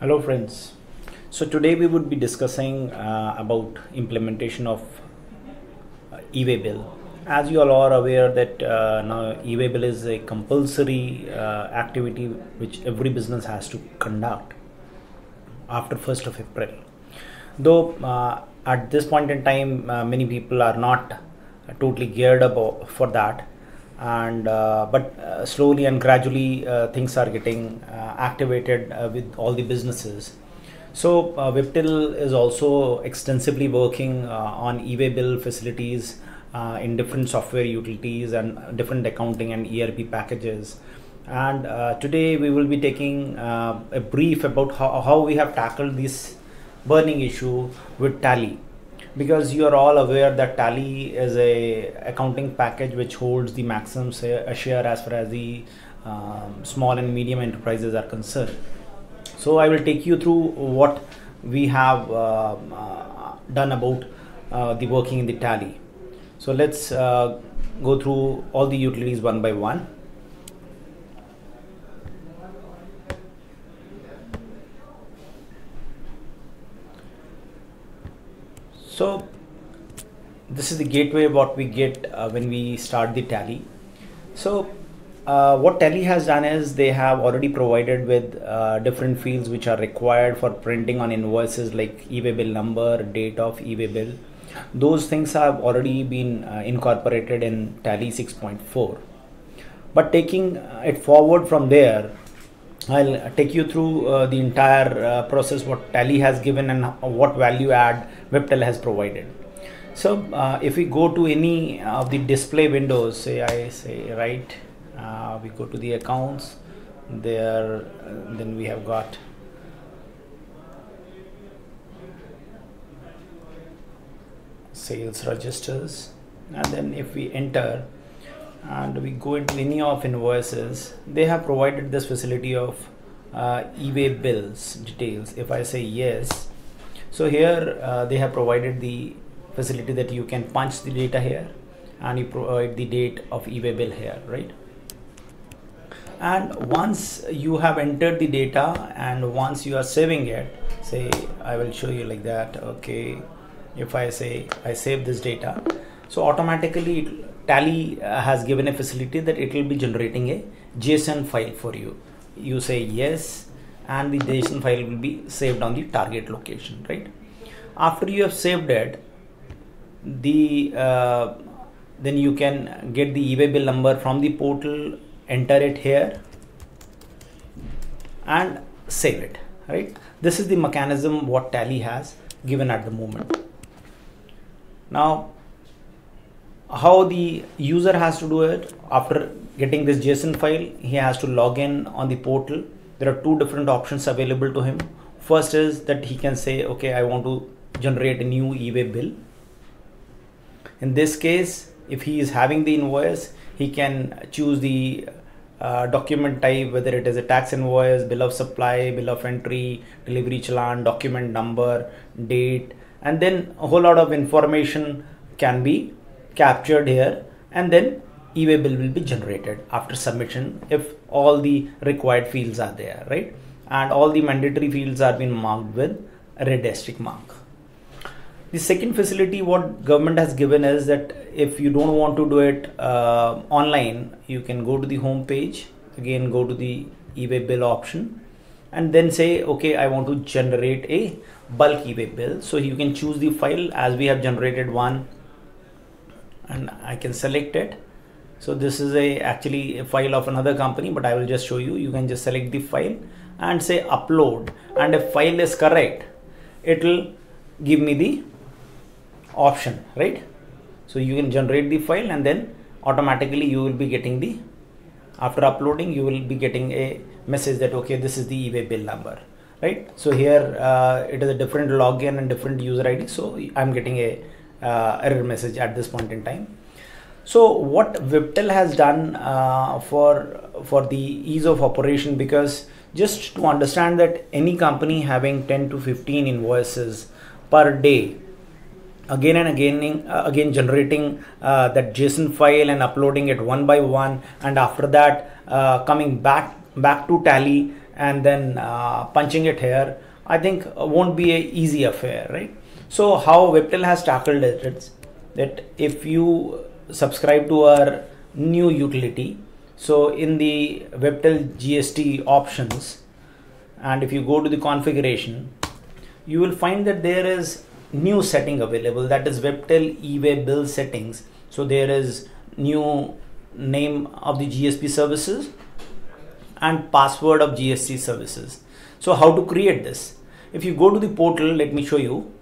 Hello friends. So today we would be discussing about implementation of e-way bill. As you all are aware that now e-way bill is a compulsory activity which every business has to conduct after 1st of April. Though at this point in time many people are not totally geared up for that, and but slowly and gradually things are getting activated with all the businesses. So Viptil is also extensively working on e-way bill facilities in different software utilities and different accounting and ERP packages. And today we will be taking a brief about how we have tackled this burning issue with Tally, because you are all aware that Tally is a accounting package which holds the maximum share as far as the small and medium enterprises are concerned. So I will take you through what we have done about the working in the Tally. So let's go through all the utilities one by one. So this is the gateway what we get when we start the Tally. So what Tally has done is they have already provided with different fields which are required for printing on invoices, like e-way bill number, date of e-way bill. Those things have already been incorporated in Tally 6.4. But taking it forward from there, I'll take you through the entire process what Tally has given and what value add Viptil has provided. So if we go to any of the display windows, we go to the accounts there, then we have got sales registers, and then if we enter and we go into any of invoices, they have provided this facility of e-way bills details. If I say yes, so here they have provided the facility that you can punch the data here and you provide the date of e-way bill here, right? And once you have entered the data and once you are saving it, say I will show you like that. Okay, if I say I save this data, so automatically Tally has given a facility that it will be generating a JSON file for you. You say yes, and the JSON file will be saved on the target location, right? After you have saved it, then you can get the e-way bill number from the portal, enter it here and save it, right? This is the mechanism what Tally has given at the moment. Now how the user has to do it: after getting this JSON file, he has to log in on the portal. There are two different options available to him. First is that he can say, okay, I want to generate a new e-way bill. In this case, if he is having the invoice, he can choose the document type, whether it is a tax invoice, bill of supply, bill of entry, delivery challan, document number, date, and then a whole lot of information can be captured here, and then e-way bill will be generated after submission if all the required fields are there, right? And all the mandatory fields are being marked with a red asterisk mark. The second facility what government has given is that if you don't want to do it online, you can go to the home page, again go to the e-way bill option, and then say, okay, I want to generate a bulk e-way bill. So you can choose the file, as we have generated one, and I can select it. So this is actually a file of another company, but I will just show you. You can just select the file and say upload, and if file is correct, it will give me the option, right? So you can generate the file, and then automatically you will be getting the, after uploading, you will be getting a message that okay, this is the e-way bill number, right? So here it is a different login and different user ID, so I'm getting a error message at this point in time. So what Viptil has done for the ease of operation, because just to understand that any company having 10 to 15 invoices per day, again and again generating that JSON file and uploading it one by one, and after that coming back to Tally and then punching it here, I think won't be a easy affair, right? So how Webtel has tackled it is that if you subscribe to our new utility, so in the Webtel GST options, and if you go to the configuration, you will find that there is new setting available, that is Webtel eWay bill settings. So there is new name of the GSP services and password of GST services. So how to create this? If you go to the portal, let me show you.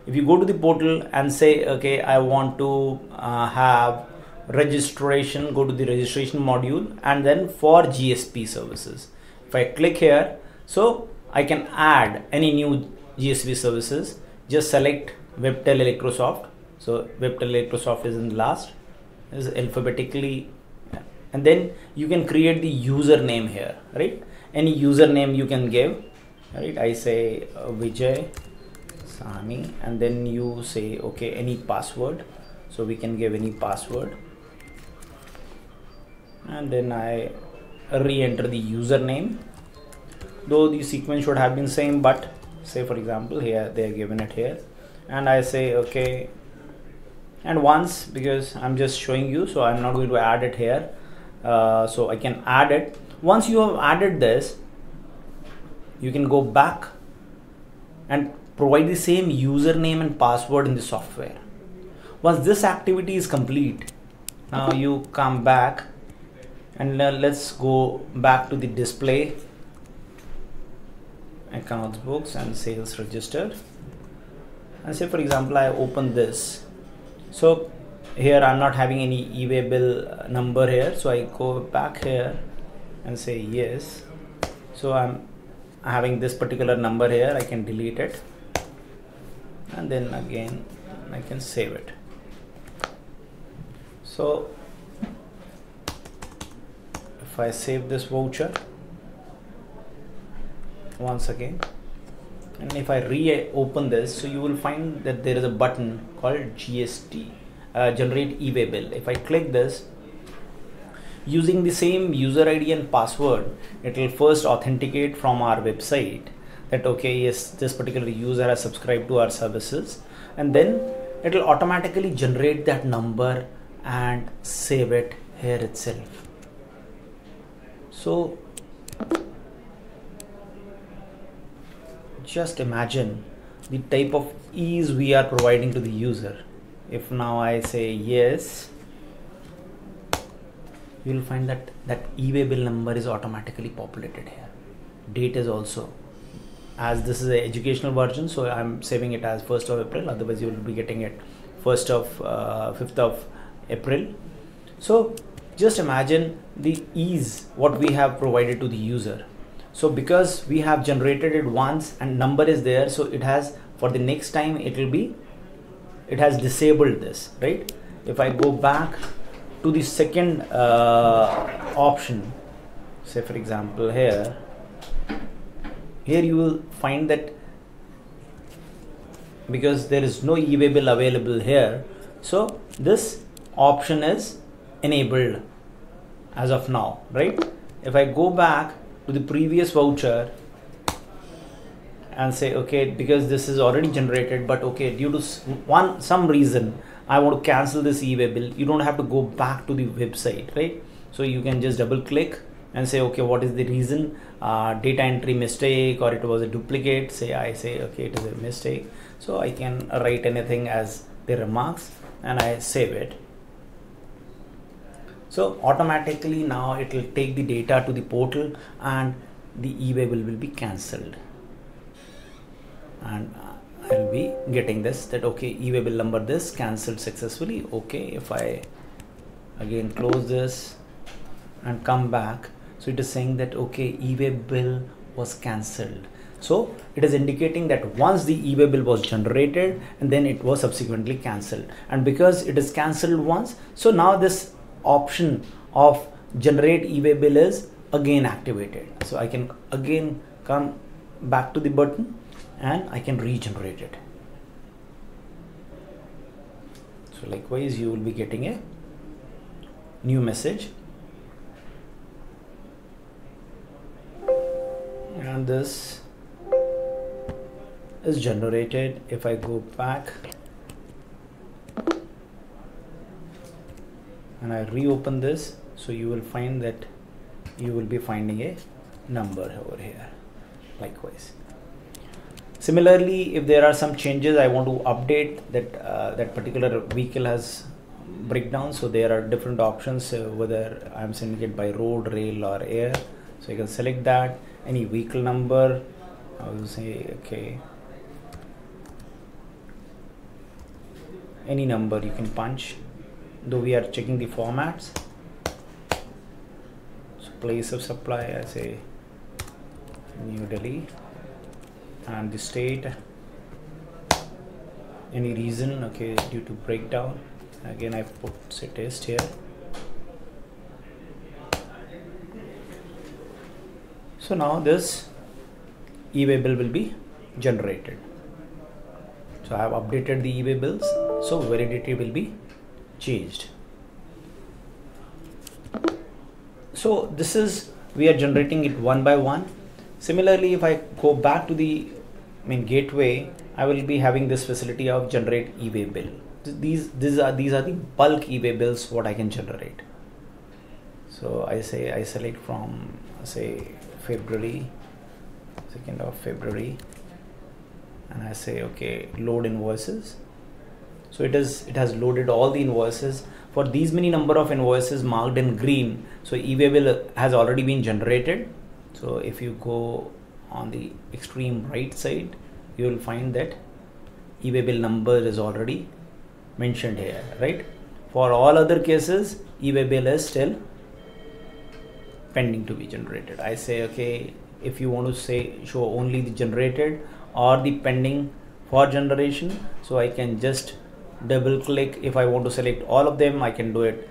If you go to the portal and say, okay, I want to have registration, go to the registration module and then for GSP services. If I click here, so I can add any new GSP services. Just select Webtel Electrosoft. So Webtel Electrosoft is in the last, is alphabetically, and then you can create the username here, right? Any username you can give, right? I say Vijay Sani, and then you say okay, any password. So we can give any password, and then I re-enter the username, though the sequence should have been same, but say for example here they are given it here, and I say okay. And once, because I'm just showing you, so I'm not going to add it here, so I can add it. Once you have added this, you can go back and provide the same username and password in the software. Once this activity is complete, now you come back and let's go back to the display, accounts, books and sales register, and say for example I open this. So here I'm not having any eBay bill number here, so I go back here and say yes. So I'm having this particular number here, I can delete it, and then again I can save it. So if I save this voucher once again, and if I reopen this, so you will find that there is a button called GST, generate eBay bill. If I click this, using the same user ID and password, it will first authenticate from our website that okay, yes, this particular user has subscribed to our services, and then it will automatically generate that number and save it here itself. So just imagine the type of ease we are providing to the user. If now I say yes, you will find that eBay bill number is automatically populated here. Date is also, as this is an educational version, so I'm saving it as 1st of April, otherwise you will be getting it 5th of April. So just imagine the ease what we have provided to the user. So because we have generated it once and number is there, so it has, for the next time it will be, it has disabled this, right? If I go back to the second option, say for example here you will find that because there is no eBay bill available here, so this option is enabled as of now, right? If I go back to the previous voucher and say okay, because this is already generated, but okay, due to some reason I want to cancel this eBay bill, you don't have to go back to the website, right? So you can just double click and say okay, what is the reason, data entry mistake, or it was a duplicate. I say okay, it is a mistake, so I can write anything as the remarks and I save it. So automatically now it will take the data to the portal and the eBay bill will be cancelled, and I'll be getting this that okay, eBay bill number this cancelled successfully. Okay, if I again close this and come back, so it is saying that okay, eBay bill was cancelled. So it is indicating that once the eBay bill was generated and then it was subsequently cancelled, and because it is cancelled once, so now this option of generate eBay bill is again activated. So I can again come back to the button and I can regenerate it. So likewise you will be getting a new message. and this is generated. If I go back and I reopen this, so you will find that you will be finding a number over here. Likewise, similarly, if there are some changes I want to update, that that particular vehicle has breakdown, so there are different options, whether I'm sending it by road, rail or air. So you can select that, any vehicle number. I will say okay, any number you can punch, though we are checking the formats. So place of supply, I say New Delhi, and the state, any reason, okay, due to breakdown, again I put say test here. So now this e-way bill will be generated. So I have updated the e-way bills, so validity will be changed. So this is, we are generating it one by one. Similarly, if I go back to the main gateway, I will be having this facility of generate e-way bill. These are the bulk e-way bills what I can generate. So I select from say February, 2nd of February, and I say okay, load invoices. So it has loaded all the invoices for these many number of invoices marked in green. So e-way bill has already been generated. So if you go on the extreme right side, you will find that e-way bill number is already mentioned here, right? For all other cases, e-way bill is still pending to be generated. I say okay, if you want to say show only the generated or the pending for generation, so I can just double click. If I want to select all of them, I can do it,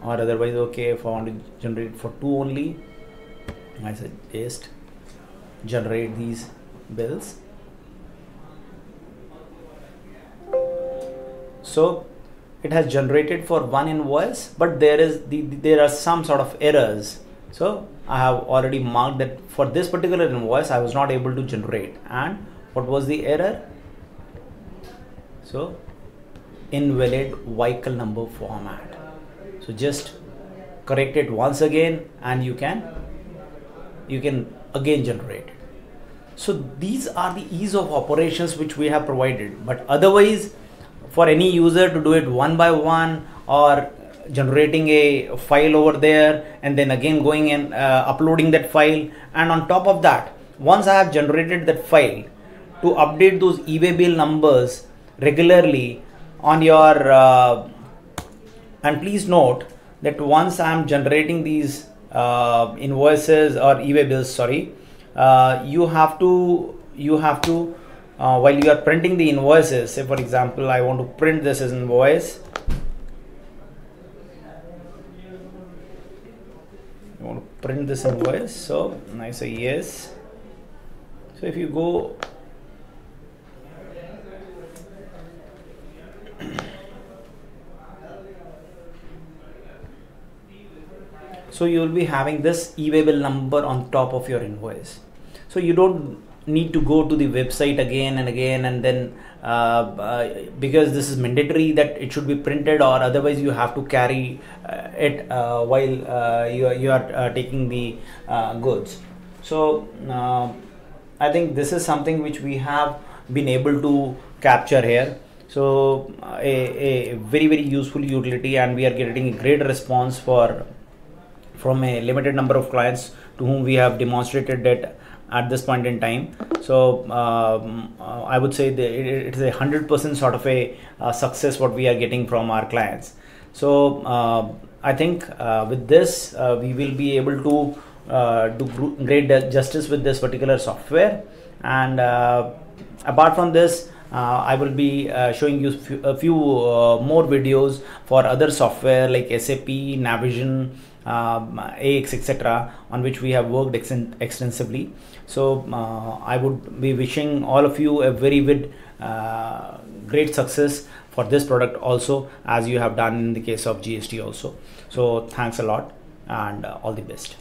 or otherwise okay, if I want to generate for two only, I suggest generate these bills. So it has generated for one invoice, but there are some sort of errors. So I have already marked that for this particular invoice I was not able to generate. And what was the error? So invalid vehicle number format. So just correct it once again and you can again generate it. So these are the ease of operations which we have provided, but otherwise for any user to do it one by one, or generating a file over there and then again going and uploading that file, and on top of that, once I have generated that file, to update those e-way bill numbers regularly on your and please note that once I am generating these invoices or e-way bills, sorry, you have to while you are printing the invoices, say for example I want to print this as invoice, you want to print this invoice, so I say yes. So if you go so you will be having this e-way bill number on top of your invoice. So you don't need to go to the website again and again, and then because this is mandatory that it should be printed, or otherwise you have to carry it while you are taking the goods. So I think this is something which we have been able to capture here. So a very useful utility, and we are getting a great response from a limited number of clients to whom we have demonstrated that at this point in time. So I would say that it is 100% sort of a success what we are getting from our clients. So I think with this we will be able to do great justice with this particular software. And apart from this, I will be showing you a few more videos for other software like SAP, Navision, AX, etc., on which we have worked extensively. So I would be wishing all of you a very great success for this product also, as you have done in the case of GST also. So thanks a lot, and all the best.